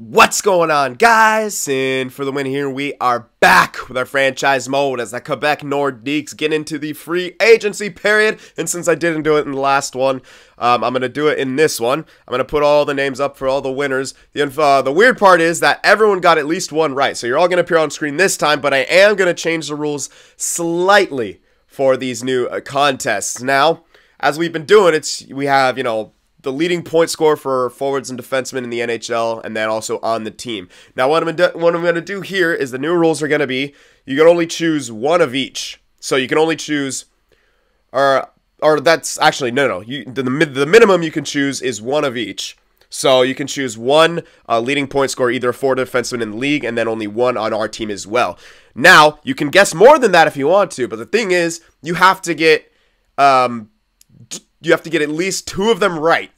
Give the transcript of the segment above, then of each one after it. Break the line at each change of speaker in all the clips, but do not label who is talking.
What's going on, guys? And for the win here, we are back with our franchise mode as the Quebec Nordiques get into the free agency period. And since I didn't do it in the last one, I'm going to do it in this one. I'm going to put all the names up for all the winners. The weird part is that everyone got at least one right. So you're all going to appear on screen this time, but I am going to change the rules slightly for these new contests. Now, as we've been doing, we have, the leading point scorer for forwards and defensemen in the NHL, and then also on the team. Now, what I'm going to do here is the new rules are going to be you can only choose one of each. So you can only choose, or that's actually no. The minimum you can choose is one of each. So you can choose one leading point scorer, either a forward or defenseman in the league, and then only one on our team as well. Now you can guess more than that if you want to, but the thing is, you have to get at least two of them right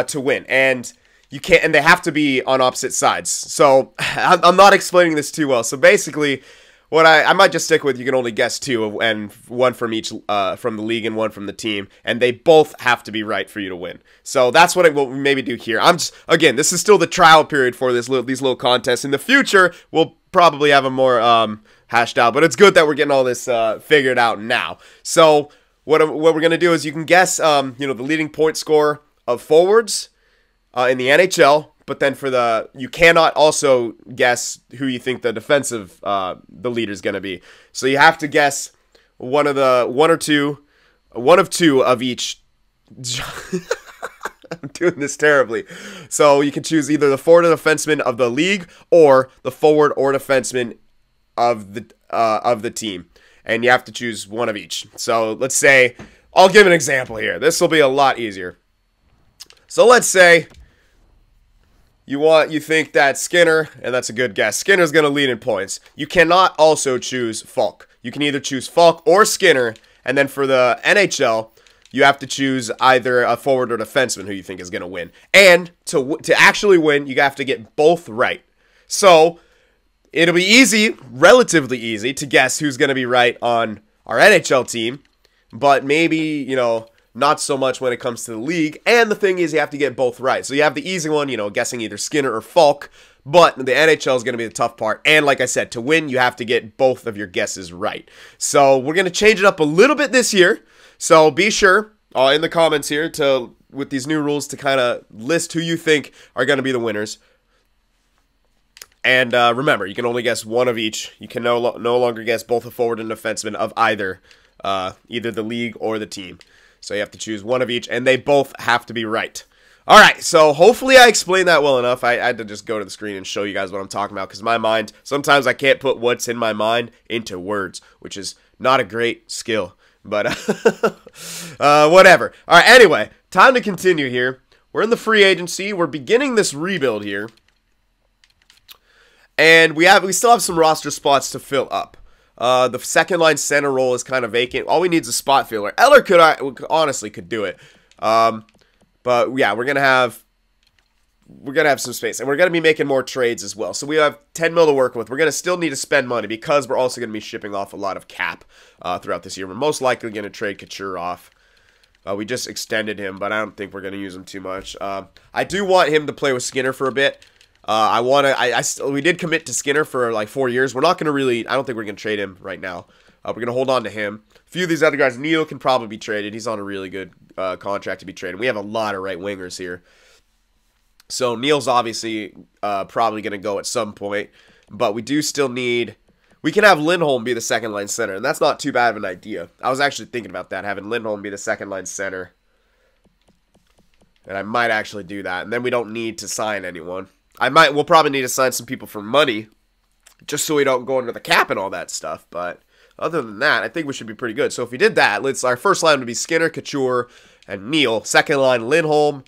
to win, and you can't. And they have to be on opposite sides. So I'm not explaining this too well. So basically, what I might just stick with, you can only guess two, and one from each from the league and one from the team, and they both have to be right for you to win. So that's what we'll maybe do here. Again, this is still the trial period for these little contests. In the future, we'll probably have them more hashed out, but it's good that we're getting all this figured out now. So what we're gonna do is you can guess the leading point scorer of forwards in the NHL, but then you cannot also guess who you think the defensive the leader is gonna be. So you have to guess one of two of each. I'm doing this terribly. So you can choose either the forward or defenseman of the league, or the forward or defenseman of the team, and you have to choose one of each. So let's say, I'll give an example here. This will be a lot easier. So let's say you think that Skinner, and that's a good guess, Skinner's going to lead in points. You cannot also choose Falk. You can either choose Falk or Skinner, and then for the NHL, you have to choose either a forward or defenseman who you think is going to win. And to actually win, you have to get both right. So it'll be easy, relatively easy, to guess who's going to be right on our NHL team, but maybe, not so much when it comes to the league. And the thing is, you have to get both right. So you have the easy one, guessing either Skinner or Falk, but the NHL is going to be the tough part. And like I said, to win, you have to get both of your guesses right. So we're going to change it up a little bit this year. So be sure in the comments here with these new rules to kind of list who you think are going to be the winners. And remember, you can only guess one of each. You can no longer guess both a forward and defenseman of either the league or the team. So you have to choose one of each, and they both have to be right. All right, so hopefully I explained that well enough. I had to just go to the screen and show you guys what I'm talking about, because my mind, sometimes I can't put what's in my mind into words, which is not a great skill. But whatever. All right, anyway, time to continue here. We're in the free agency. We're beginning this rebuild here. And we still have some roster spots to fill up. The second line center role is kind of vacant. All we need is a spot filler. Eller honestly could do it. But yeah, we're gonna have some space, and we're gonna be making more trades as well. So we have 10 mil to work with. We're gonna still need to spend money because we're also gonna be shipping off a lot of cap throughout this year. We're most likely gonna trade Couture off. We just extended him, but I don't think we're gonna use him too much. I do want him to play with Skinner for a bit. We did commit to Skinner for like 4 years. We're not going to I don't think we're going to trade him right now. We're going to hold on to him. A few of these other guys, Neil can probably be traded. He's on a really good contract to be traded. We have a lot of right wingers here. So Neil's obviously probably going to go at some point. But we do still we can have Lindholm be the second line center. And that's not too bad of an idea. I was actually thinking about that, having Lindholm be the second line center. And I might actually do that. And then we don't need to sign anyone. We'll probably need to sign some people for money, just so we don't go under the cap and all that stuff. But other than that, I think we should be pretty good. So if we did that, our first line would be Skinner, Couture, and Neil. Second line, Lindholm,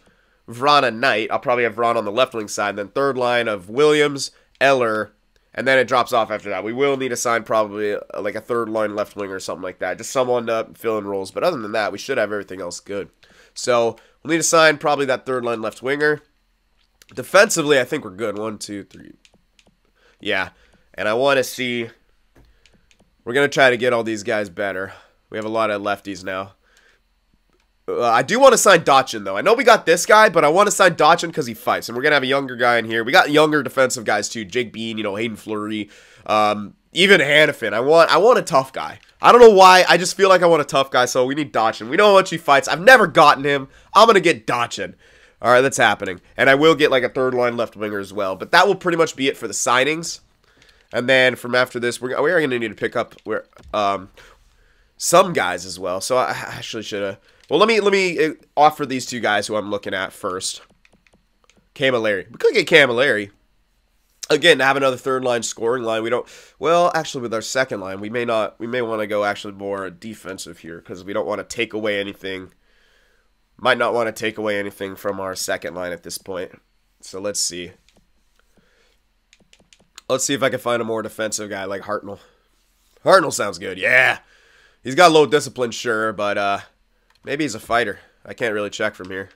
Vrana, Knight. I'll probably have Vrana on the left wing side. Then third line of Williams, Eller, and then it drops off after that. We will need to sign probably like a third line left winger or something like that. Just someone to fill in roles. But other than that, we should have everything else good. So we'll need to sign probably that third line left winger. Defensively, I think we're good. 1, 2, 3. Yeah. And I want to see. We're going to try to get all these guys better. We have a lot of lefties now. I do want to sign Dotchin, though. I know we got this guy, but I want to sign Dotchin because he fights. And we're going to have a younger guy in here. We got younger defensive guys, too. Jake Bean, you know, Hayden Fleury, even Hannafin. I want a tough guy. I don't know why. I just feel like I want a tough guy, so we need Dotchin. We know how much he fights. I've never gotten him. I'm going to get Dotchin. All right, that's happening. And I will get, like, a third-line left winger as well. But that will pretty much be it for the signings. And then from after this, we are going to need to pick up some guys as well. So I actually should have... Well, let me offer these two guys who I'm looking at first. Camilleri. We could get Camilleri. Again, to have another third-line scoring line. We don't... Well, actually, with our second line, we may want to go actually more defensive here because we don't want to take away anything. Might not want to take away anything from our second line at this point. So let's see. Let's see if I can find a more defensive guy like Hartnell. Hartnell sounds good. Yeah. He's got low discipline, sure, but maybe he's a fighter. I can't really check from here.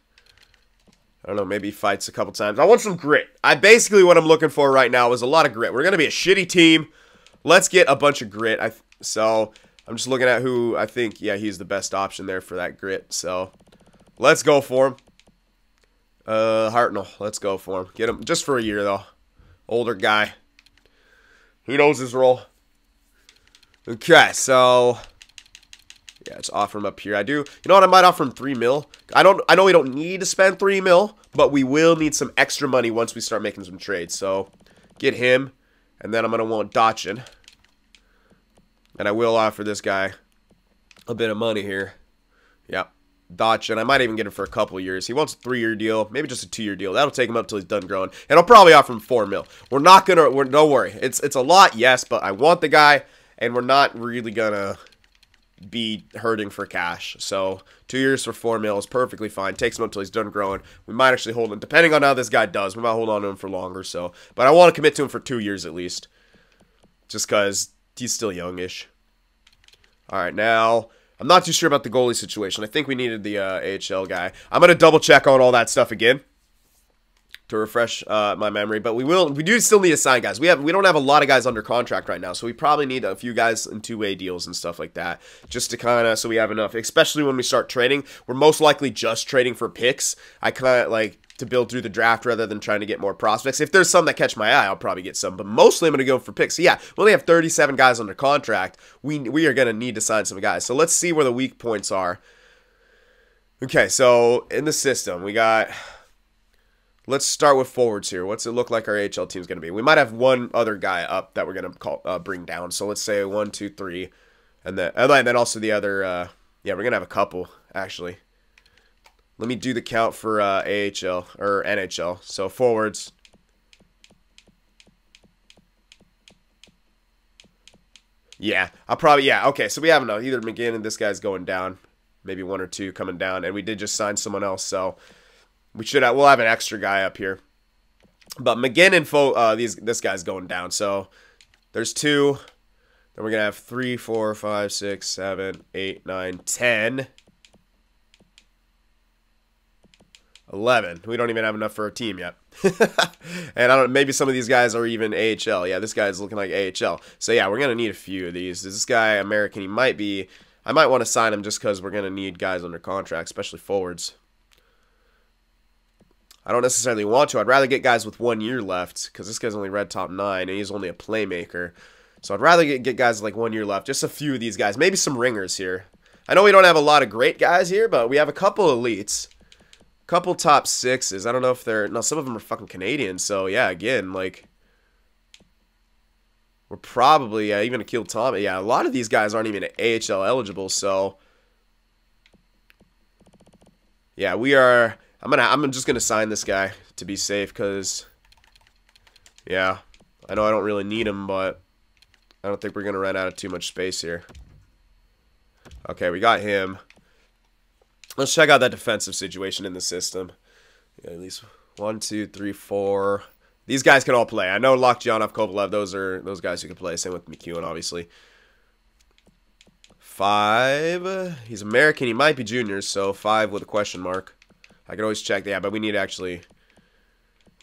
I don't know, maybe he fights a couple times. I want some grit. Basically what I'm looking for right now is a lot of grit. We're going to be a shitty team. Let's get a bunch of grit. So I'm just looking at who I think, yeah, he's the best option there for that grit. So let's go for him. Hartnell, let's go for him. Get him just for a year, though. Older guy. He knows his role. Okay, so... yeah, let's offer him up here. You know what? I might offer him 3 mil. I know we don't need to spend 3 mil, but we will need some extra money once we start making some trades. So, get him, and then I'm gonna want Dotchin, and I will offer this guy a bit of money here. Yep, Dotchin. I might even get him for a couple years. He wants a 3-year deal, maybe just a 2-year deal. That'll take him up till he's done growing, and I'll probably offer him 4 mil. Don't worry. It's a lot, yes, but I want the guy, and we're not really gonna be hurting for cash. So 2 years for 4 mil is perfectly fine. Takes him up until he's done growing. We might actually hold him, depending on how this guy does. We might hold on to him for longer. So, but I want to commit to him for 2 years at least, just because he's still youngish. All right, now I'm not too sure about the goalie situation. I think we needed the AHL guy. I'm gonna double check on all that stuff again to refresh my memory, but we do still need to sign guys. We don't have a lot of guys under contract right now, so we probably need a few guys in two-way deals and stuff like that, just to kind of, so we have enough, especially when we start trading. We're most likely just trading for picks. I kind of like to build through the draft rather than trying to get more prospects. If there's some that catch my eye, I'll probably get some, but mostly I'm going to go for picks. So yeah, we only have 37 guys under contract. We are going to need to sign some guys. So let's see where the weak points are. Okay, so in the system, we got... Let's start with forwards here. What's it look like our AHL team's going to be? We might have one other guy up that we're going to bring down. So let's say 1, 2, 3. And then also the other, yeah, we're going to have a couple, actually. Let me do the count for AHL, or NHL. So forwards. Yeah, okay, so we have enough. Either McGinn and this guy's going down. Maybe 1 or 2 coming down. And we did just sign someone else, so... we'll have an extra guy up here. But McGinn and this guy's going down. So there's 2. Then we're going to have 3, 4, 5, 6, 7, 8, 9, 10. 11. We don't even have enough for a team yet. And maybe some of these guys are even AHL. Yeah, this guy's looking like AHL. So yeah, we're going to need a few of these. This guy American, I might want to sign him just because we're going to need guys under contract, especially forwards. I don't necessarily want to. I'd rather get guys with 1 year left because this guy's only red top 9 and he's only a playmaker. So I'd rather get guys like 1 year left. Just a few of these guys. Maybe some ringers here. I know we don't have a lot of great guys here, but we have a couple elites. A couple top 6s. I don't know if they're... No, some of them are fucking Canadian. So yeah, again, like... we're probably... even Akil Thomas. Yeah, a lot of these guys aren't even AHL eligible, so... yeah, we are... I'm just gonna sign this guy to be safe, cause yeah, I know I don't really need him, but I don't think we're gonna run out of too much space here. Okay, we got him. Let's check out that defensive situation in the system. Yeah, at least 1, 2, 3, 4. These guys can all play. I know Lokhjanov, Kovalev, those guys who can play. Same with McEwen, obviously. 5. He's American. He might be juniors, so 5 with a question mark. I can always check. Yeah, but we need to actually...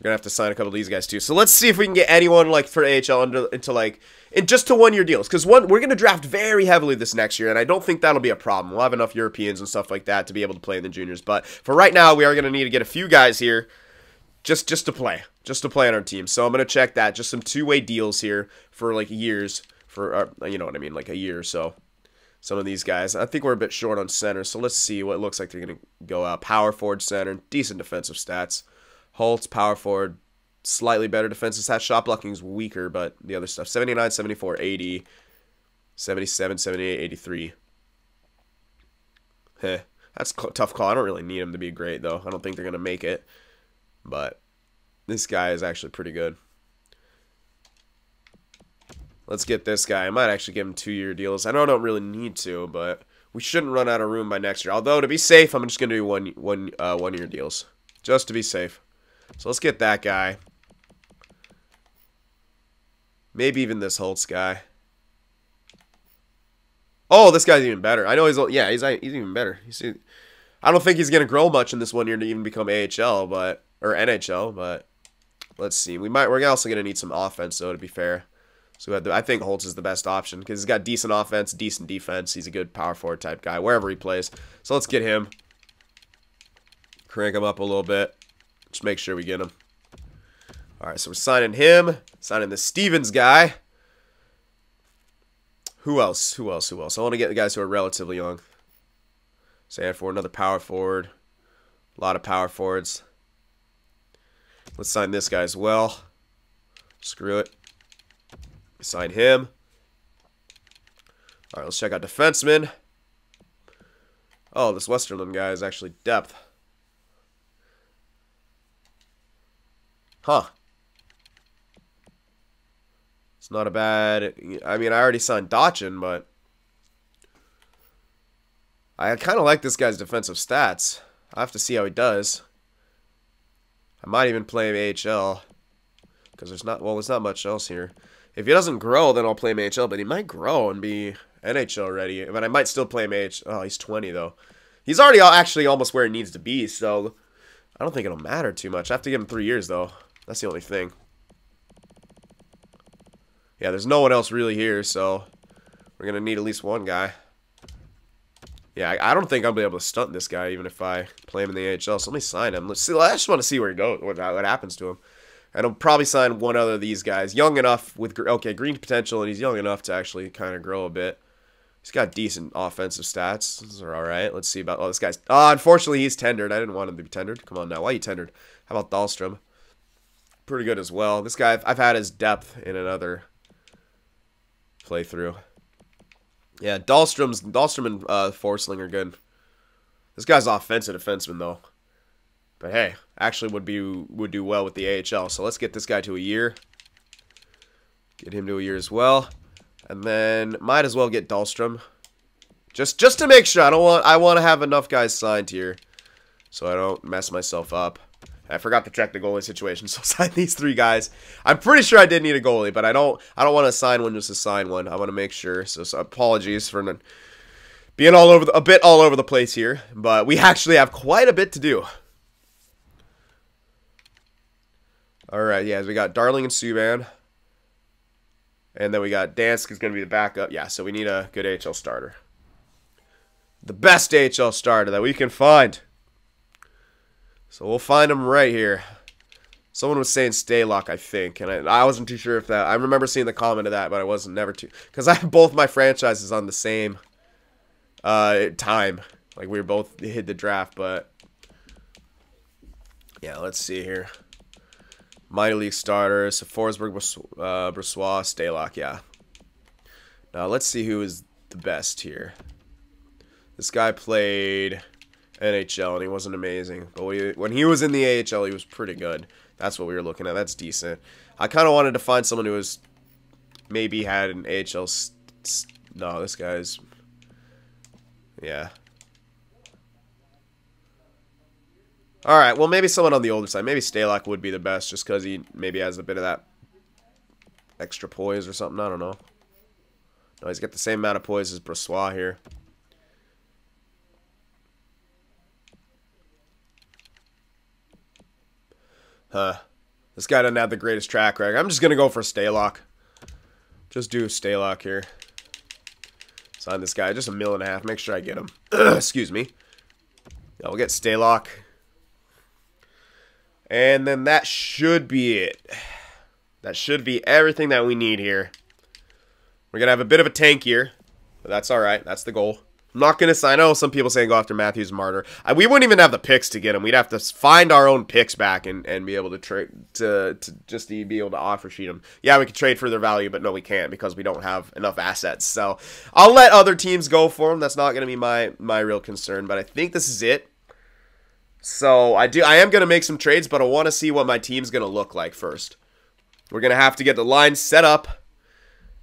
We're gonna have to sign a couple of these guys too. So let's see if we can get anyone like for AHL into like in just to 1 year deals. Because we're gonna draft very heavily this next year, and I don't think that'll be a problem. We'll have enough Europeans and stuff like that to be able to play in the juniors. But for right now, we are gonna need to get a few guys here just to play on our team. So I'm gonna check that. Just some two-way deals here for like years for you know what I mean, like a year or so. Some of these guys. I think we're a bit short on center, so let's see what it looks like they're gonna go out. Power forward, center, decent defensive stats. Holtz, power forward, slightly better defensive stats. Shot blocking is weaker, but the other stuff. 79, 74, 80, 77, 78, 83. Heh. That's a tough call. I don't really need him to be great, though. I don't think they're going to make it. But this guy is actually pretty good. Let's get this guy. I might actually give him 2-year deals. I know I don't really need to, but we shouldn't run out of room by next year. Although, to be safe, I'm just going to do one-year deals. Just to be safe. So let's get that guy. Maybe even this Holtz guy. Oh, this guy's even better. I know he's even better. I don't think he's gonna grow much in this 1 year to even become AHL, or NHL. But let's see. We're also gonna need some offense, though, to be fair. So I think Holtz is the best option because he's got decent offense, decent defense. He's a good power forward type guy wherever he plays. So let's get him. Crank him up a little bit. Just make sure we get him. All right, so we're signing him. Signing the Stevens guy. Who else? I want to get the guys who are relatively young. Sanford, another power forward. A lot of power forwards. Let's sign this guy as well. Screw it. Sign him. All right, let's check out defensemen. Oh, this Westerland guy is actually depth. Huh. It's not a bad... I mean, I already signed Dotchin, but... I kind of like this guy's defensive stats. I have to see how he does. I might even play him AHL. Because there's not much else here. If he doesn't grow, then I'll play him AHL, but he might grow and be NHL ready. But I might still play him AHL. Oh, he's 20, though. He's already actually almost where he needs to be, so... I don't think it'll matter too much. I have to give him 3 years, though. That's the only thing. Yeah, there's no one else really here, so we're going to need at least one guy. Yeah, I don't think I'll be able to stunt this guy even if I play him in the AHL. So let me sign him. Let's see. I just want to see where he goes, what happens to him. And I'll probably sign one other of these guys. Young enough with, okay, green potential, and he's young enough to actually kind of grow a bit. He's got decent offensive stats. Those are all right. Let's see about, oh, this guy's, unfortunately, he's tendered. I didn't want him to be tendered. Come on now. Why are you tendered? How about Dahlstrom? Pretty good as well. This guy, I've had his depth in another playthrough. Yeah, Dahlstrom and Forsling are good. This guy's offensive defenseman though. But hey, actually would do well with the AHL. So let's get this guy to a year. Get him to a year as well. And then might as well get Dahlstrom. Just to make sure. I want to have enough guys signed here. So I don't mess myself up. I forgot to check the goalie situation, so sign these 3 guys. I'm pretty sure I did need a goalie, but I don't want to sign one just to sign one. I want to make sure. So apologies for being a bit all over the place here, but we actually have quite a bit to do. All right, yeah, so we got Darling and Subban, and then we got Dansk is going to be the backup. Yeah, so we need a good AHL starter, the best AHL starter that we can find. So we'll find him right here. Someone was saying Staylock, I think, and I wasn't too sure if that. I remember seeing the comment of that, but I wasn't never too, because I have both my franchises on the same time. Like we were both hit the draft, but yeah, let's see here. Minor league starters: Forsberg, Brossois, Staylock. Yeah. Now let's see who is the best here. This guy played NHL, and he wasn't amazing. But when he was in the AHL, he was pretty good. That's what we were looking at. That's decent. I kind of wanted to find someone who was maybe had an AHL. No, this guy's... Yeah. Alright, well, maybe someone on the older side. Maybe Staylock would be the best, just because he maybe has a bit of that extra poise or something. I don't know. No, he's got the same amount of poise as Brossois here. Huh. This guy doesn't have the greatest track record. I'm just going to go for Stalock. Just do Stalock here. Sign this guy. Just $1.5 million. Make sure I get him. Excuse me. Yeah, we'll get Stalock. And then that should be it. That should be everything that we need here. We're going to have a bit of a tank here. But that's alright. That's the goal. I'm not going to... I know some people saying go after Matthews Martyr. We wouldn't even have the picks to get him. We'd have to find our own picks back and be able to trade... To just be able to offer sheet them. Yeah, we could trade for their value, but no, we can't because we don't have enough assets. So, I'll let other teams go for them. That's not going to be my real concern. But I think this is it. So, I am going to make some trades, but I want to see what my team's going to look like first. We're going to have to get the line set up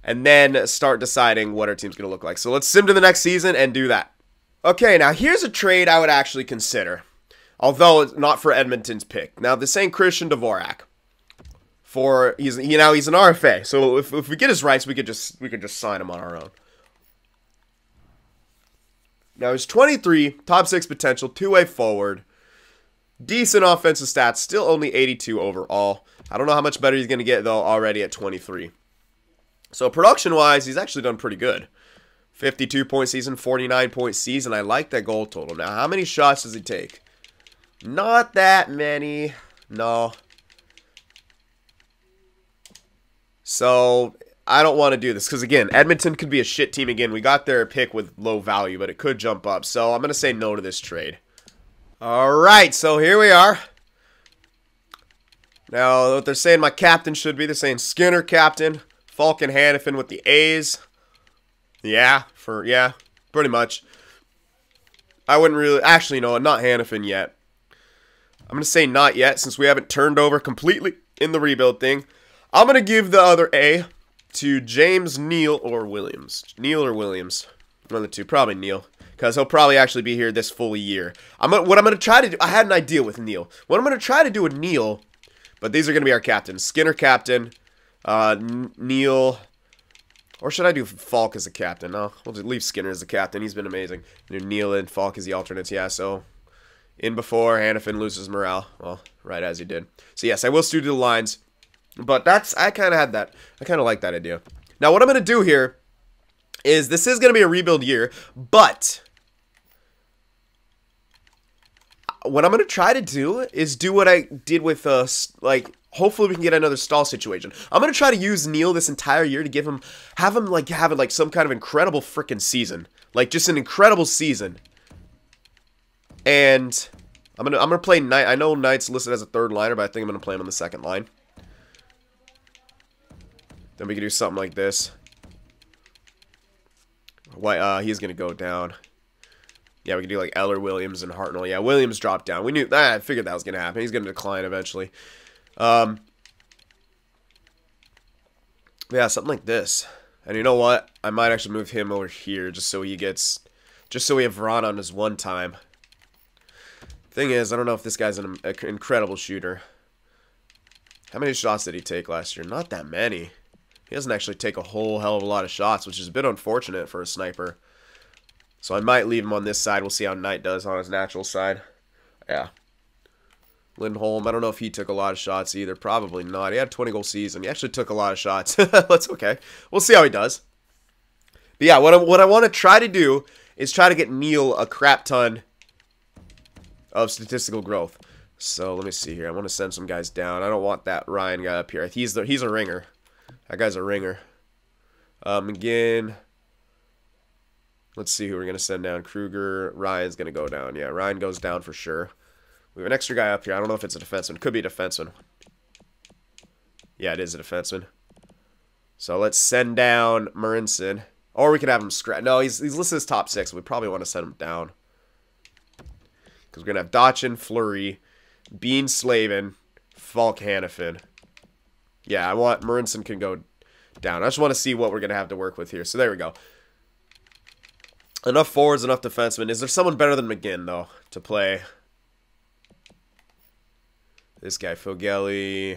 and then start deciding what our team's going to look like. So, let's sim to the next season and do that. Okay, now here's a trade I would actually consider. Although it's not for Edmonton's pick. Now, this ain't Christian Dvorak. He's an RFA. So, if we get his rights, we could just sign him on our own. Now, he's 23, top 6 potential, two-way forward. Decent offensive stats, still only 82 overall. I don't know how much better he's going to get, though, already at 23. So, production-wise, he's actually done pretty good. 52-point season, 49-point season. I like that goal total. Now, how many shots does he take? Not that many. No. So, I don't want to do this. Because, again, Edmonton could be a shit team again. We got their pick with low value, but it could jump up. So, I'm going to say no to this trade. Alright, so here we are. Now, what they're saying my captain should be, they're saying Skinner captain, Falcon Hannafin with the A's. Yeah, pretty much. I wouldn't really, actually, no, not Hannafin yet. I'm going to say not yet, since we haven't turned over completely in the rebuild thing. I'm going to give the other A to James Neal or Williams. Neal or Williams. One of the two, probably Neal. Because he'll probably actually be here this full year. What I'm going to try to do... I had an idea with Neal. What I'm going to try to do with Neal... But these are going to be our captains. Skinner captain. Neal... Or should I do Falk as a captain? No, we'll just leave Skinner as the captain. He's been amazing. Do Neal and Falk as the alternates. Yeah, so... In before, Hannafin loses morale. Well, right as he did. So yes, I will still do the lines. But that's... I kind of had that. I kind of like that idea. Now, what I'm going to do here... is this is going to be a rebuild year, but what I'm going to try to do is do what I did with, hopefully we can get another stall situation. I'm going to try to use Neal this entire year to have him like some kind of incredible freaking season. Like, just an incredible season. And I'm gonna play Knight. I know Knight's listed as a third liner, but I think I'm going to play him on the second line. Then we can do something like this. He's going to go down. Yeah, we can do like Eller, Williams, and Hartnell. Yeah, Williams dropped down. We knew... I figured that was going to happen. He's going to decline eventually. Yeah, something like this. And you know what? I might actually move him over here just so he gets... Just so we have Ron on his one time. Thing is, I don't know if this guy's an incredible shooter. How many shots did he take last year? Not that many. He doesn't actually take a whole hell of a lot of shots, which is a bit unfortunate for a sniper. So I might leave him on this side. We'll see how Knight does on his natural side. Yeah. Lindholm, I don't know if he took a lot of shots either. Probably not. He had a 20-goal season. He actually took a lot of shots. That's okay. We'll see how he does. But yeah, what I want to try to do is try to get Neal a crap ton of statistical growth. So let me see here. I want to send some guys down. I don't want that Ryan guy up here. He's a ringer. That guy's a ringer. Again, let's see who we're going to send down. Kruger. Ryan's going to go down. Yeah, Ryan goes down for sure. We have an extra guy up here. I don't know if it's a defenseman. Could be a defenseman. Yeah, it is a defenseman. So let's send down Murinson. Or we could have him scratch. No, he's listed as top 6. We probably want to send him down. Because we're going to have Dotchin, Fleury, Bean Slavin, Falk Hannafin. Yeah, I want Murinson can go down. I just want to see what we're going to have to work with here. So there we go. Enough forwards, enough defensemen. Is there someone better than McGinn, though, to play? This guy, Fogelli.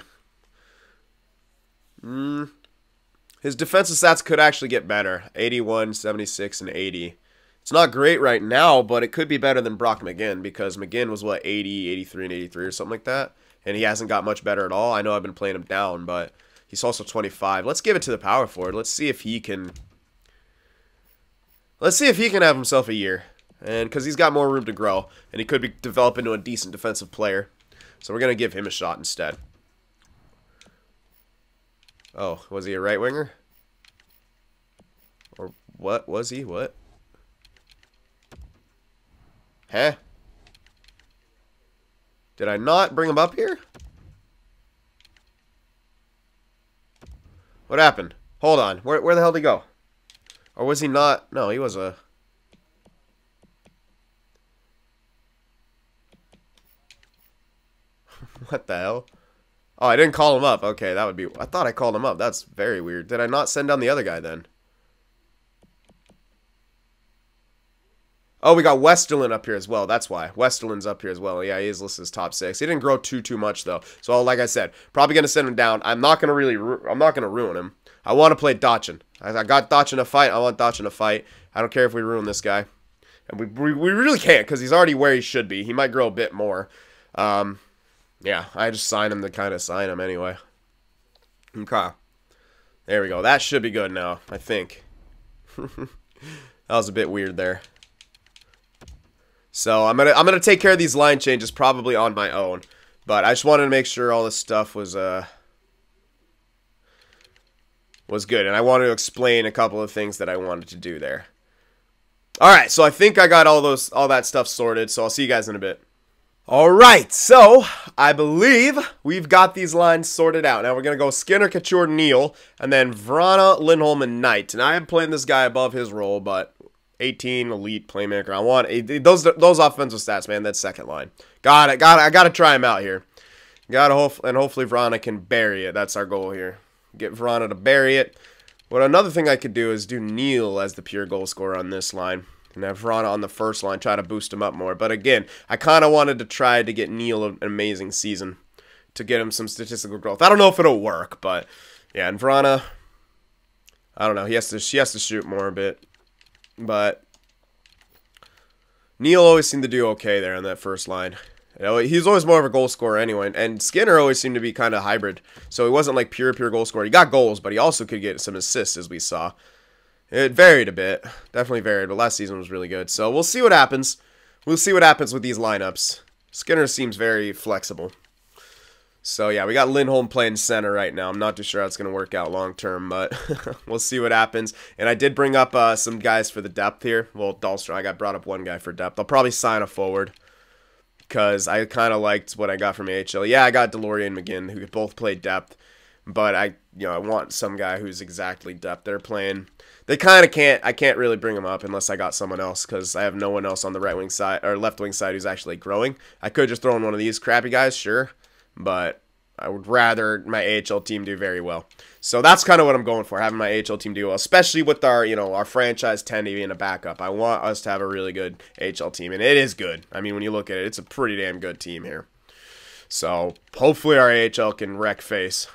His defensive stats could actually get better. 81, 76, and 80. It's not great right now, but it could be better than Brock McGinn because McGinn was, what, 80, 83, and 83 or something like that? And he hasn't got much better at all. I know I've been playing him down, but he's also 25. Let's give it to the power forward. Let's see if he can... Let's see if he can have himself a year. And because he's got more room to grow. And he could be develop into a decent defensive player. So we're going to give him a shot instead. Oh, was he a right winger? Or what was he? What? Huh? Did I not bring him up here? What happened? Hold on. Where the hell did he go? Or was he not? No, he was a... What the hell? Oh, I didn't call him up. Okay, that would be... I thought I called him up. That's very weird. Did I not send down the other guy then? Oh, we got Westerlin up here as well. That's why. Westerlin's up here as well. Yeah, he is listed as top 6. He didn't grow too much, though. So, like I said, probably going to send him down. I'm not going to ruin him. I want to play Dachin. I got Dachin to fight. I want Dachin to fight. I don't care if we ruin this guy. And we really can't because he's already where he should be. He might grow a bit more. Yeah, I just signed him to kind of sign him anyway. Okay. There we go. That should be good now, I think. That was a bit weird there. So I'm gonna take care of these line changes probably on my own. But I just wanted to make sure all this stuff was good. And I wanted to explain a couple of things that I wanted to do there. Alright, so I think I got all that stuff sorted, so I'll see you guys in a bit. Alright, so I believe we've got these lines sorted out. Now we're going to go Skinner, Couture, Neal, and then Vrana, Lindholm, and Knight. And I am playing this guy above his role, but 18, elite playmaker. I want those offensive stats, man. That second line. I got to try him out here. And hopefully Vrana can bury it. That's our goal here. Get Vrana to bury it. But another thing I could do is do Neal as the pure goal scorer on this line. And have Vrana on the first line, try to boost him up more. But again, I kind of wanted to try to get Neal an amazing season to get him some statistical growth. I don't know if it'll work, but yeah, and Vrana, I don't know. She has to shoot more a bit. But Neal always seemed to do okay there on that first line. You know, he's always more of a goal scorer anyway. And Skinner always seemed to be kind of hybrid. So he wasn't like pure goal scorer. He got goals, but he also could get some assists, as we saw. It varied a bit. Definitely varied, but last season was really good. So we'll see what happens. We'll see what happens with these lineups. Skinner seems very flexible. So yeah, we got Lindholm playing center right now. I'm not too sure how it's going to work out long term, but we'll see what happens. And I did bring up some guys for the depth here. Well, Dahlstrom, I got brought up one guy for depth. I'll probably sign a forward because I kind of liked what I got from AHL. Yeah, I got Deloria and McGinn, who could both play depth. But I want some guy who's exactly depth. They're playing. They kind of can't. I can't really bring them up unless I got someone else because I have no one else on the right wing side or left wing side who's actually growing. I could just throw in one of these crappy guys, sure, but I would rather my AHL team do very well. So that's kind of what I'm going for, having my AHL team do well, especially with our franchise 10 to be in a backup. I want us to have a really good AHL team, and it is good. I mean, when you look at it, it's a pretty damn good team here. So hopefully our AHL can wreck face.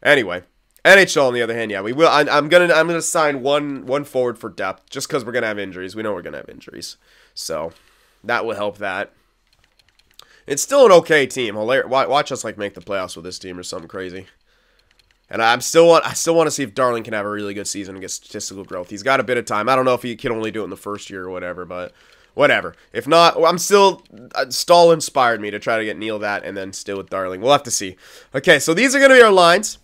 Anyway, NHL on the other hand, yeah, we will. I'm gonna sign one forward for depth just because we're gonna have injuries. We know we're gonna have injuries, so that will help that. It's still an okay team. Watch us make the playoffs with this team or something crazy. And I still want to see if Darling can have a really good season and get statistical growth. He's got a bit of time. I don't know if he can only do it in the first year or whatever, but whatever. If not, I'm still... Stahl inspired me to try to get Neal that and then still with Darling. We'll have to see. Okay, so these are going to be our lines.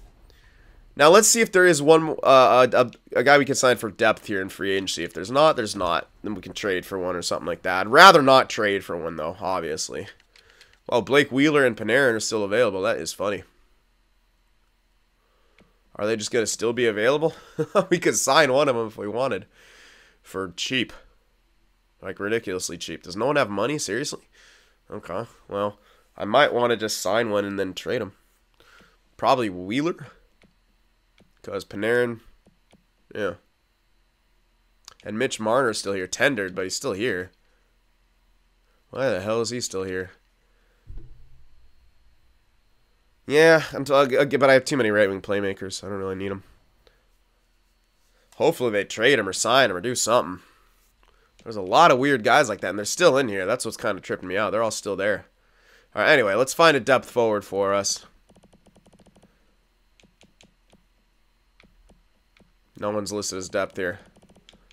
Now, let's see if there is one a guy we can sign for depth here in free agency. If there's not, there's not. Then we can trade for one or something like that. I'd rather not trade for one, though, obviously. Well, Blake Wheeler and Panarin are still available. That is funny. Are they just going to still be available? We could sign one of them if we wanted. For cheap. Like, ridiculously cheap. Does no one have money? Seriously? Okay. Well, I might want to just sign one and then trade him. Probably Wheeler. Because Panarin, yeah. And Mitch Marner's still here. Tendered, but he's still here. Why the hell is he still here? Yeah, but I have too many right-wing playmakers. I don't really need them. Hopefully they trade him or sign him or do something. There's a lot of weird guys like that, and they're still in here. That's what's kind of tripping me out. They're all still there. All right, anyway, let's find a depth forward for us. No one's listed as depth here.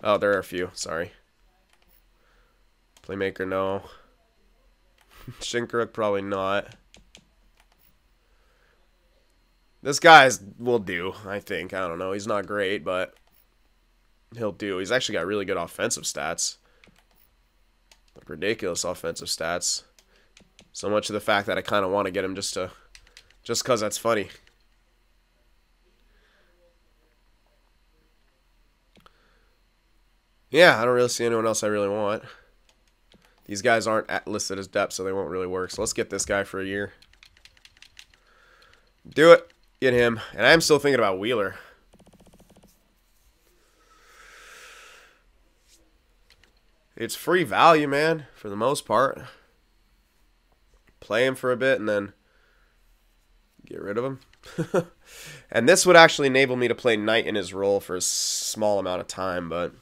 Oh, there are a few. Sorry. Playmaker, no. Shinkaruk, probably not. This guy will do, I think. I don't know. He's not great, but he'll do. He's actually got really good offensive stats. Like ridiculous offensive stats. So much of the fact that I kind of want to get him just because that's funny. Yeah, I don't really see anyone else I really want. These guys aren't listed as depth, so they won't really work. So let's get this guy for a year. Do it. Get him. And I'm still thinking about Wheeler. It's free value, man, for the most part. Play him for a bit and then get rid of him. And this would actually enable me to play Knight in his role for a small amount of time, but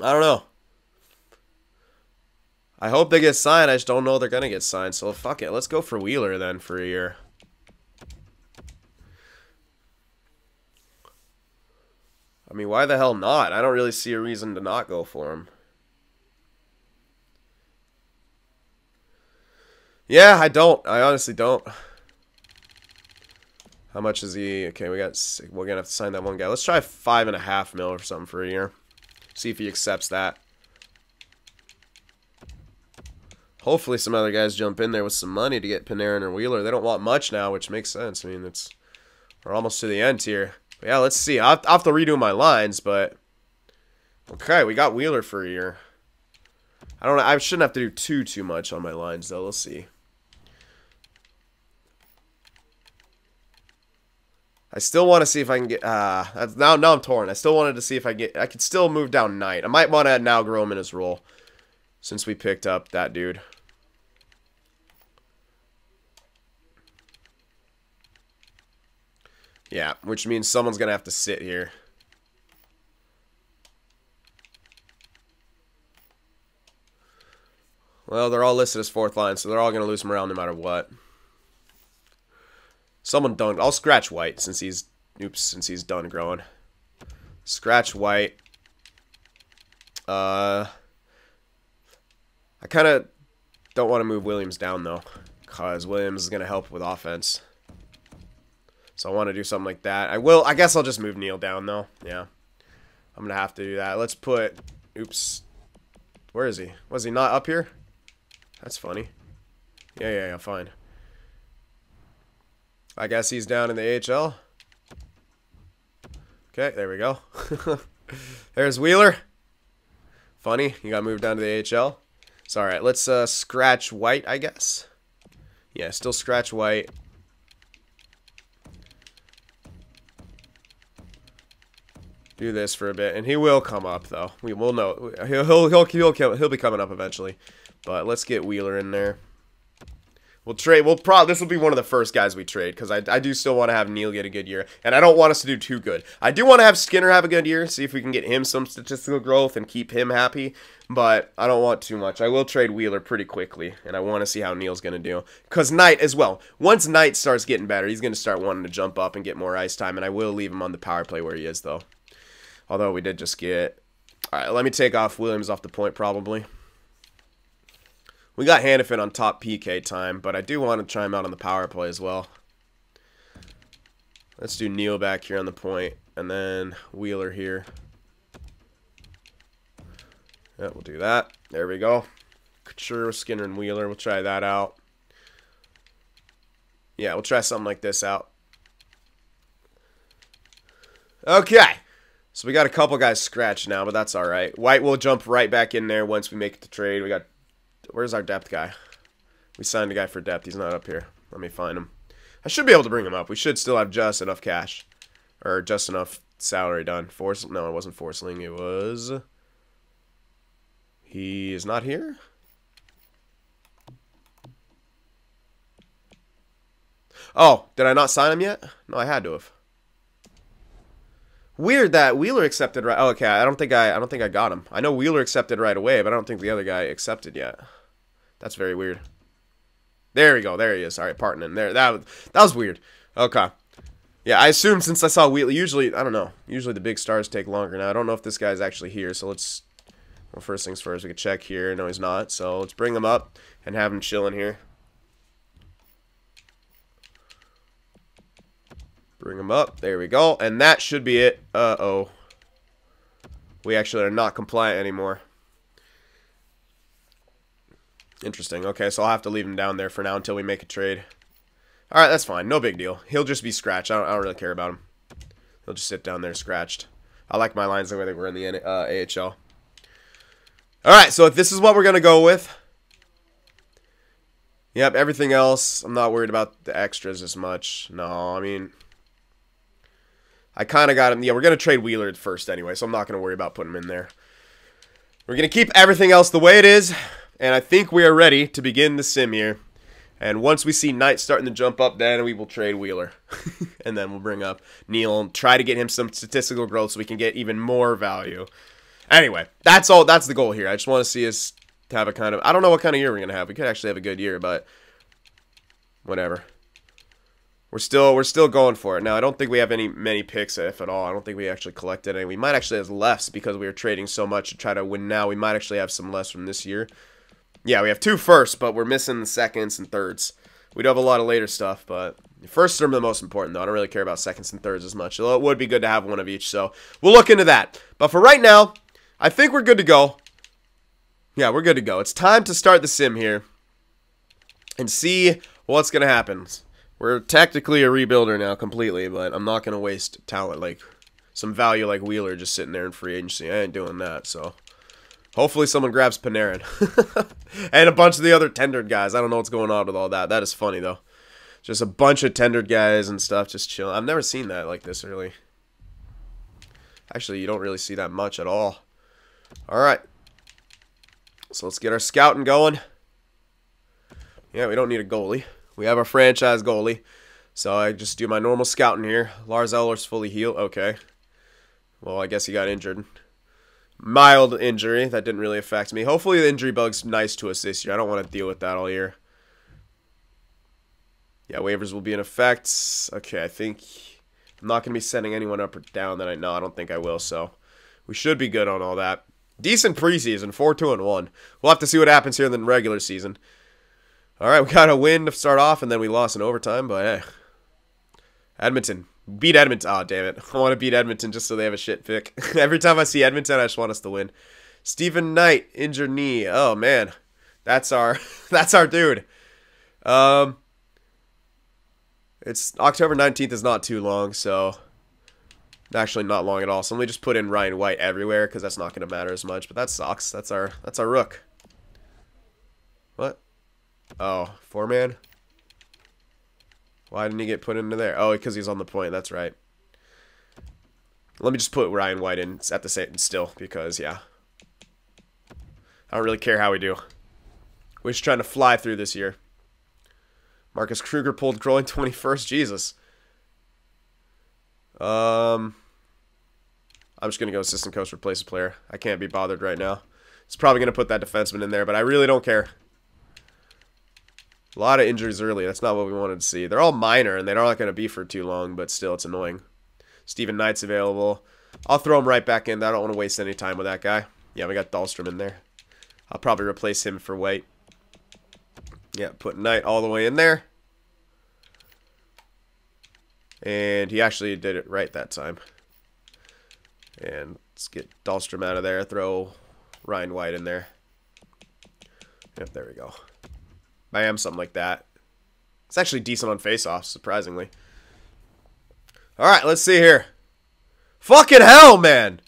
I don't know. I hope they get signed. I just don't know they're going to get signed. So fuck it. Let's go for Wheeler then for a year. I mean, why the hell not? I don't really see a reason to not go for him. Yeah, I don't. I honestly don't. How much is he? Okay, we're going to have to sign that one guy. Let's try 5.5 mil or something for a year. See if he accepts that. Hopefully some other guys jump in there with some money to get Panarin or Wheeler. They don't want much now, which makes sense. I mean, we're almost to the end here. But yeah, let's see. I'll have to redo my lines, but okay, we got Wheeler for a year. I don't know. I shouldn't have to do too much on my lines, though. Let's see. I still want to see if I can get... now I'm torn. I still wanted to see if I could still move down Knight. I might want to now grow him in his role since we picked up that dude. Yeah, which means someone's going to have to sit here. Well, they're all listed as fourth line, so they're all going to lose him around no matter what. Someone done. I'll scratch White since he's done growing. Scratch White. I kind of don't want to move Williams down though, because Williams is going to help with offense. So I want to do something like that. I guess I'll just move Neil down though. Yeah, I'm gonna have to do that. Let's put. Oops. Where is he? Was he not up here? That's funny. Yeah, fine. I guess he's down in the AHL. Okay, there we go. There's Wheeler. Funny, he got moved down to the AHL. So, alright, let's scratch White, I guess. Yeah, still scratch White. Do this for a bit, and he will come up, though. We will know. He'll be coming up eventually. But let's get Wheeler in there. We'll trade. This will be one of the first guys we trade because I do still want to have Neil get a good year, and I don't want us to do too good. I do want to have Skinner have a good year, see if we can get him some statistical growth and keep him happy. But I don't want too much. I will trade Wheeler pretty quickly, and I want to see how Neil's going to do. Because Knight as well. Once Knight starts getting better, he's going to start wanting to jump up and get more ice time, and I will leave him on the power play where he is though. Although we did just get. All right, let me take off Williams off the point probably. We got Hannafin on top PK time, but I do want to try him out on the power play as well. Let's do Neil back here on the point, and then Wheeler here. Yeah, we'll do that. There we go. Couture, Skinner, and Wheeler. We'll try that out. Yeah, we'll try something like this out. Okay. So we got a couple guys scratched now, but that's all right. White will jump right back in there once we make the trade. We got... Where's our depth guy? We signed a guy for depth. He's not up here. Let me find him. I should be able to bring him up. We should still have just enough cash. Or just enough salary done. No, it wasn't Forsling. It was... He is not here? Oh, did I not sign him yet? No, I had to have. Weird that Wheeler accepted right. Oh, okay, I don't think I got him. I know Wheeler accepted right away, but I don't think the other guy accepted yet. That's very weird. There we go. There he is. All right, partner. There. That was weird. Okay. Yeah, I assumed since I saw Wheeler. Usually, I don't know. Usually the big stars take longer. Now I don't know if this guy's actually here. So let's. Well, first things first, we can check here. No, he's not. So let's bring him up and have him chilling here. Bring him up. There we go. And that should be it. Uh-oh. We actually are not compliant anymore. Interesting. Okay, so I'll have to leave him down there for now until we make a trade. Alright, that's fine. No big deal. He'll just be scratched. I don't really care about him. He'll just sit down there scratched. I like my lines the way they were in the AHL. Alright, so if this is what we're going to go with. Yep, everything else, I'm not worried about the extras as much. No, I mean... I kind of got him. Yeah, we're going to trade Wheeler first anyway, so I'm not going to worry about putting him in there. We're going to keep everything else the way it is, and I think we are ready to begin the sim here. And once we see Knight starting to jump up, then we will trade Wheeler. And then we'll bring up Neil and try to get him some statistical growth so we can get even more value. Anyway, that's all. That's the goal here. I just want to see us have a kind of... I don't know what kind of year we're going to have. We could actually have a good year, but whatever. We're still going for it. Now, I don't think we have many picks, if at all. I don't think we actually collected any. We might actually have lefts because we were trading so much to try to win now. We might actually have some less from this year. Yeah, we have 2 firsts, but we're missing the seconds and thirds. We do have a lot of later stuff, but the firsts are the most important, though. I don't really care about seconds and thirds as much. Although it would be good to have one of each, so we'll look into that. But for right now, I think we're good to go. Yeah, we're good to go. It's time to start the sim here and see what's going to happen. We're technically a rebuilder now completely, but I'm not going to waste talent like some value like Wheeler just sitting there in free agency. I ain't doing that, so hopefully someone grabs Panarin. And a bunch of the other tendered guys. I don't know what's going on with all that. That is funny, though. Just a bunch of tendered guys and stuff just chilling. I've never seen that like this early. Actually, you don't really see that much at all. All right. So let's get our scouting going. Yeah, we don't need a goalie. We have our franchise goalie. So I just do my normal scouting here. Lars Eller's fully healed. Okay. Well, I guess he got injured. Mild injury. That didn't really affect me. Hopefully the injury bug's nice to us this year. I don't want to deal with that all year. Yeah, waivers will be in effect. Okay, I think I'm not going to be sending anyone up or down that I know. I don't think I will, so we should be good on all that. Decent preseason, 4-2-1. We'll have to see what happens here in the regular season. All right, we got a win to start off, and then we lost in overtime, but hey. Edmonton. Beat Edmonton. Oh, damn it. I want to beat Edmonton just so they have a shit pick. Every time I see Edmonton, I just want us to win. Stephen Knight, injured knee. Oh, man. That's our dude. It's October 19th is not too long, so actually not long at all. So let me just put in Ryan White everywhere because that's not going to matter as much, but that sucks. That's our rook. What? Oh, 4-man? Why didn't he get put into there? Oh, because he's on the point. That's right. Let me just put Ryan White in at the same still because, yeah. I don't really care how we do. We're just trying to fly through this year. Marcus Kruger pulled groin 21st. Jesus. I'm just going to go assistant coach, replace a player. I can't be bothered right now. It's probably going to put that defenseman in there, but I really don't care. A lot of injuries early. That's not what we wanted to see. They're all minor, and they're not going to be for too long, but still, it's annoying. Stephen Knight's available. I'll throw him right back in. I don't want to waste any time with that guy. Yeah, we got Dahlstrom in there. I'll probably replace him for White. Yeah, put Knight all the way in there. And he actually did it right that time. And let's get Dahlstrom out of there. Throw Ryan White in there. Yep, there we go. Bam, something like that. It's actually decent on face-offs, surprisingly. Alright, let's see here. Fucking hell, man!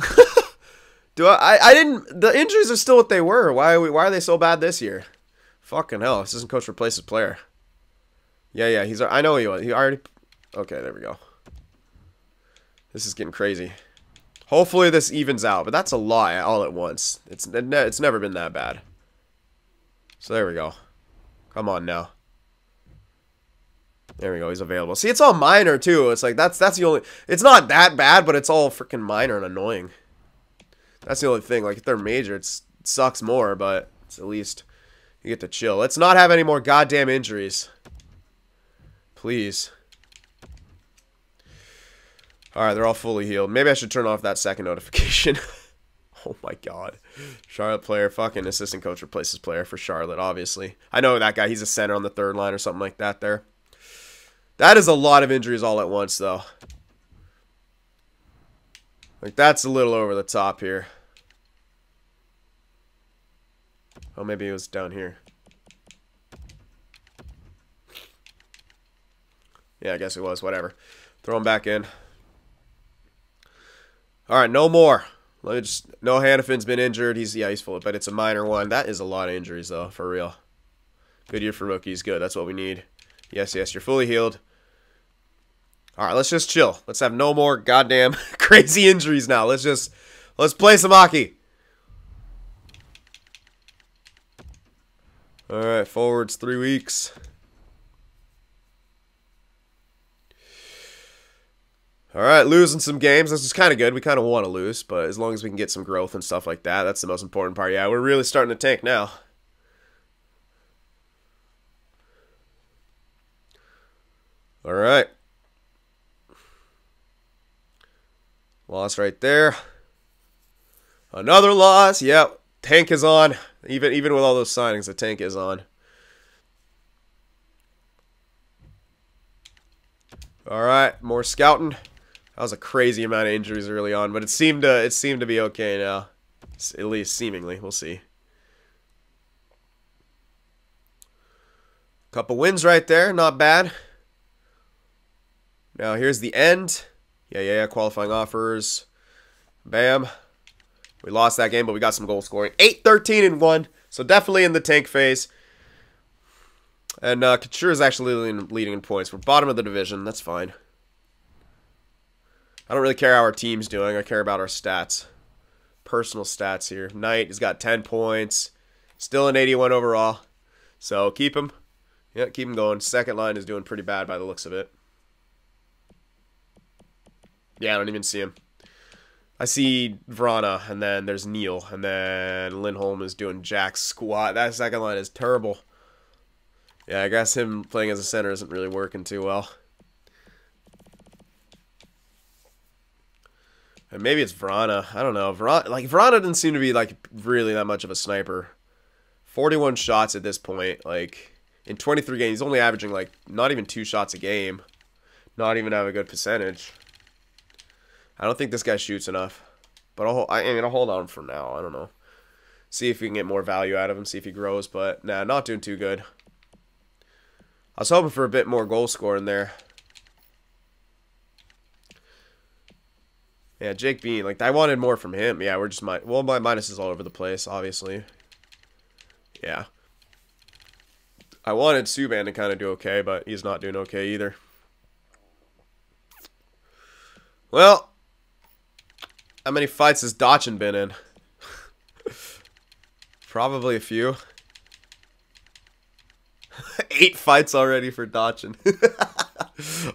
I didn't... The injuries are still what they were. Why are they so bad this year? Fucking hell. Assistant coach replaces player. Yeah, he's... I know he was. He already... Okay, there we go. This is getting crazy. Hopefully this evens out, but that's a lot all at once. It's never been that bad. So there we go. Come on now. There we go. He's available. See, it's all minor too. It's like that's the only. It's not that bad, but it's all freaking minor and annoying. That's the only thing. Like if they're major, it sucks more, but it's at least you get to chill. Let's not have any more goddamn injuries, please. All right, they're all fully healed. Maybe I should turn off that second notification. Oh my god. Charlotte player, fucking assistant coach replaces player for Charlotte, obviously. I know that guy. He's a center on the third line or something like that there. That is a lot of injuries all at once, though. Like, that's a little over the top here. Oh, maybe it was down here. Yeah, I guess it was. Whatever. Throw him back in. All right, no more. Let me just. No, Hannafin's been injured. He's full, but it's a minor one. That is a lot of injuries, though, for real. Good year for rookies. Good. That's what we need. Yes, you're fully healed. All right, let's just chill. Let's have no more goddamn crazy injuries now. Let's play some hockey. All right, forwards 3 weeks. All right, losing some games. This is kind of good. We kind of want to lose, but as long as we can get some growth and stuff like that, that's the most important part. Yeah, we're really starting to tank now. All right. Loss right there. Another loss. Yep. Tank is on. Even with all those signings, the tank is on. All right, more scouting. That was a crazy amount of injuries early on, but it seemed to be okay now. At least seemingly. We'll see. Couple wins right there. Not bad. Now here's the end. Yeah. Qualifying offers. Bam. We lost that game, but we got some goal scoring. 8-13-1. So definitely in the tank phase. And Couture is actually leading in points. We're bottom of the division. That's fine. I don't really care how our team's doing. I care about our stats. Personal stats here. Knight has got 10 points. Still an 81 overall. So keep him. Yeah, keep him going. Second line is doing pretty bad by the looks of it. Yeah, I don't even see him. I see Vrana, and then there's Neil, and then Lindholm is doing jack squat. That second line is terrible. Yeah, I guess him playing as a center isn't really working too well. And maybe it's Vrana. I don't know. Vrana didn't seem to be like really that much of a sniper. 41 shots at this point. Like in 23 games, he's only averaging like not even 2 shots a game. Not even have a good percentage. I don't think this guy shoots enough. But I'll hold on for now. I don't know. See if we can get more value out of him. See if he grows. But nah, not doing too good. I was hoping for a bit more goal scoring there. Yeah, Jake Bean. Like, I wanted more from him. Yeah, we're just... Well, my minus is all over the place, obviously. Yeah. I wanted Subban to kind of do okay, but he's not doing okay either. Well, how many fights has Dotchin been in? Probably a few. 8 fights already for Dotchin.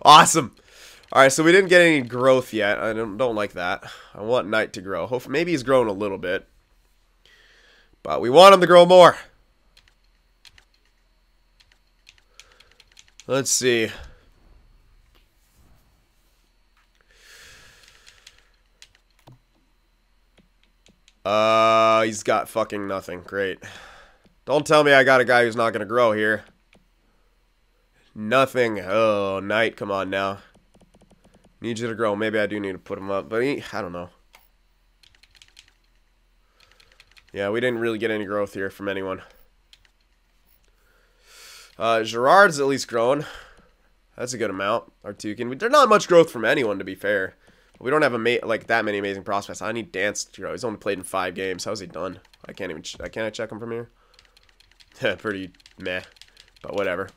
Awesome. Alright, so we didn't get any growth yet. I don't like that. I want Knight to grow. Hopefully, maybe he's grown a little bit. But we want him to grow more. Let's see. He's got fucking nothing. Great. Don't tell me I got a guy who's not going to grow here. Nothing. Oh, Knight, come on now. Need you to grow. Maybe I do need to put him up, but I don't know. Yeah, we didn't really get any growth here from anyone. Gerard's at least growing. That's a good amount. Artukin. There's not much growth from anyone, to be fair. We don't have like that many amazing prospects. I need Dance to grow. He's only played in 5 games. How's he done? I can't even. Can I check him from here? Pretty meh, but whatever.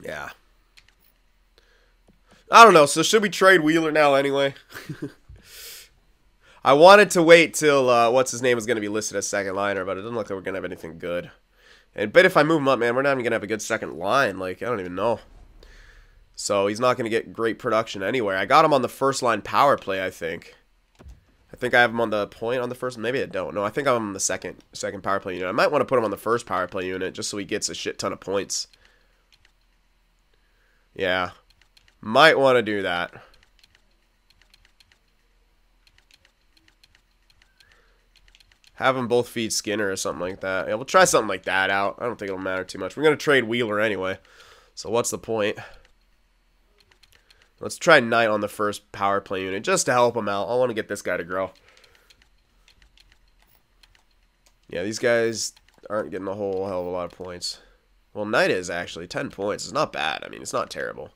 Yeah. I don't know. So should we trade Wheeler now anyway? I wanted to wait till what's his name was going to be listed as second liner, but it doesn't look like we're going to have anything good. But if I move him up, man, we're not even going to have a good second line. Like, I don't even know. So he's not going to get great production anywhere. I got him on the first line power play, I think. I think I have him on the point on the first. Maybe I don't. No, I think I'm on the second power play unit. I might want to put him on the first power play unit just so he gets a shit ton of points. Yeah. Might want to do that. Have them both feed Skinner or something like that. Yeah, we'll try something like that out. I don't think it'll matter too much. We're going to trade Wheeler anyway. So what's the point? Let's try Knight on the first power play unit just to help him out. I want to get this guy to grow. Yeah, these guys aren't getting a whole hell of a lot of points. Well, Knight is actually. 10 points. It's not bad. I mean, it's not terrible.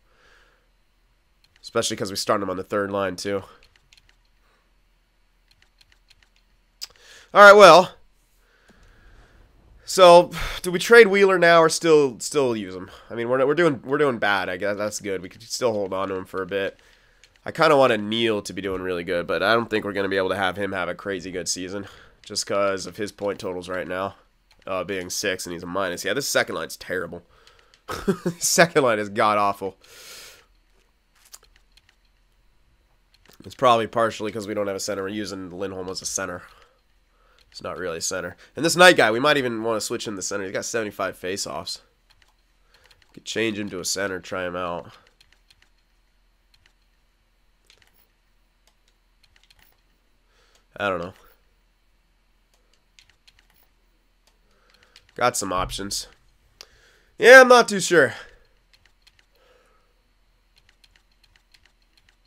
Especially because we started him on the third line, too. All right, well, so do we trade Wheeler now or still use him? I mean, we're doing bad. I guess that's good. We could still hold on to him for a bit. I kind of want Neil to be doing really good, but I don't think we're gonna be able to have him have a crazy good season just because of his point totals right now, being 6 and he's a minus. Yeah, this second line's terrible. Second line is god awful. It's probably partially because we don't have a center. We're using Lindholm as a center. It's not really a center. And this Knight guy, we might even want to switch him to center. He's got 75 face-offs. Could change him to a center, try him out. I don't know. Got some options. Yeah, I'm not too sure.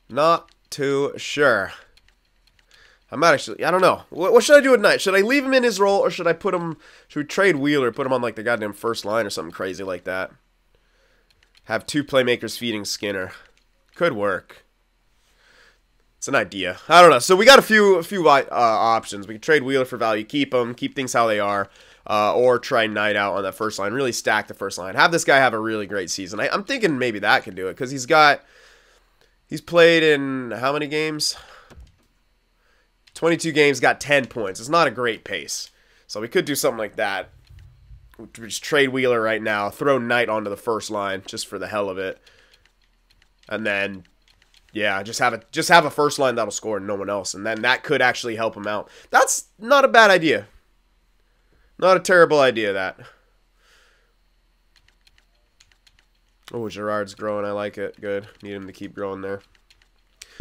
Not too sure. I might actually, I don't know. What should I do at Knight? Should I leave him in his role or should I put him, should we trade Wheeler, put him on like the goddamn first line or something crazy like that? Have 2 playmakers feeding Skinner. Could work. It's an idea. I don't know. So we got a few options. We can trade Wheeler for value, keep him, keep things how they are, or try Knight out on that first line. Really stack the first line. Have this guy have a really great season. I'm thinking maybe that could do it because he's played in how many games? 22 games, got 10 points. It's not a great pace. So we could do something like that. We just trade Wheeler right now. Throw Knight onto the first line just for the hell of it. And then, yeah, just have a first line that'll score and no one else. And then that could actually help him out. That's not a bad idea. Not a terrible idea, that. Oh, Gerard's growing. I like it. Good. Need him to keep growing there.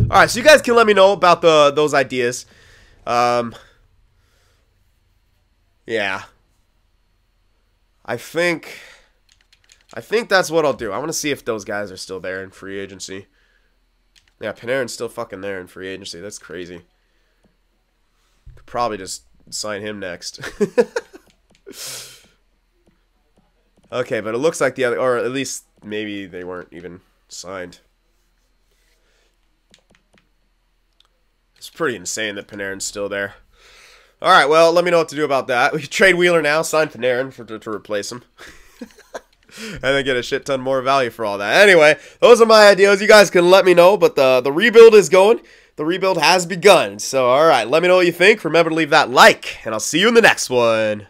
Alright, so you guys can let me know about those ideas. Yeah. I think that's what I'll do. I want to see if those guys are still there in free agency. Yeah, Panarin's still fucking there in free agency. That's crazy. Could probably just sign him next. Okay, but it looks like the other, or at least maybe they weren't even signed. It's pretty insane that Panarin's still there. All right, well, let me know what to do about that. We can trade Wheeler now, sign Panarin to replace him. And then get a shit ton more value for all that. Anyway, those are my ideas. You guys can let me know, but the rebuild is going. The rebuild has begun. So, all right, let me know what you think. Remember to leave that like, and I'll see you in the next one.